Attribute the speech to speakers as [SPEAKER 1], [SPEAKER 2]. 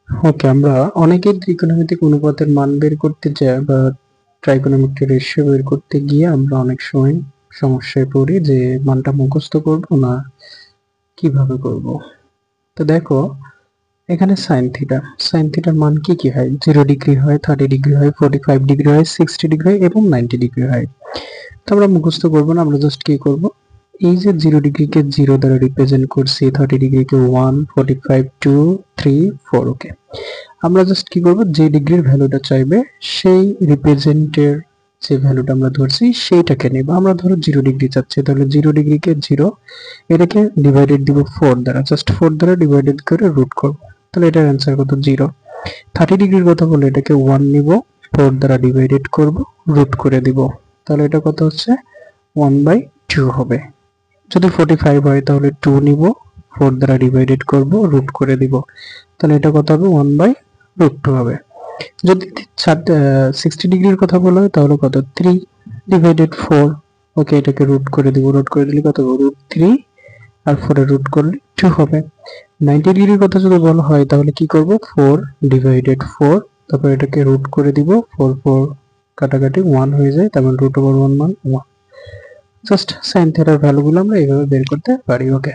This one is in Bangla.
[SPEAKER 1] ওকে, আমরা অনেকের ত্রিকোণমিতিক অনুপাতের মান বের করতে যাই বা ট্রাইকোণমিতিক রেশিও বের করতে গিয়ে আমরা অনেক সময় সমস্যায় পড়ি যে মানটা মুখস্থ করব না কিভাবে করব। তো দেখো, এখানে সাইন থিটার মান কি কি হয়? 0 ডিগ্রি হয়, 30 ডিগ্রি হয়, 45 ডিগ্রি হয়, 60 ডিগ্রি হয় এবং 90 ডিগ্রি হয়। তো আমরা মুখস্থ করবো না, আমরা জাস্ট কি করব, এই যে 0 ডিগ্রিকে 0 দ্বারা রিপ্রেজেন্ট করছি, 30 ডিগ্রিকে 1, 45 2 3 4। ওকে, আমরা জাস্ট কি করব, যে ডিগ্রির ভ্যালুটা চাইবে সেই রিপ্রেজেন্টের যে ভ্যালুটা আমরা ধরছি সেইটাকে নেব। আমরা ধরো 0 ডিগ্রি চাচ্ছি, তাহলে 0 ডিগ্রিকে 0, এটাকে ডিভাইডেড দিব 4 দ্বারা, জাস্ট 4 দ্বারা ডিভাইডেড করে রুট করব, তাহলে এটার অ্যান্সার কত? 0। 30 ডিগ্রির কথা বলে এটাকে 1 নিব, 4 দ্বারা ডিভাইডেড করব, রুট করে দিব, তাহলে এটা কত হচ্ছে? 1/2 হবে। যদি 45 হয় তাহলে 2 নিব, 4 দ্বারা ডিভাইডেড করব, রুট করে দিব, তাহলে এটা কত হবে? 1/√2 হবে। যদি 60 ডিগ্রির কথা বলা হয় তাহলে কত? 3/4। ওকে, এটাকে রুট করে দিব, রুট করে দিলে কত? √3, আর 4 এর রুট করলে 2 হবে। 90 ডিগ্রির কথা যদি বলা হয় তাহলে কি করব? 4/4, তারপর এটাকে রুট করে দিব, 4 কাটাকাটি 1 হয়ে যায়, তার মানে √1 মান 1। জাস্ট সাইন থিটার ভ্যালুগুলো আমরা এইভাবে বের করতে পারি। ওকে।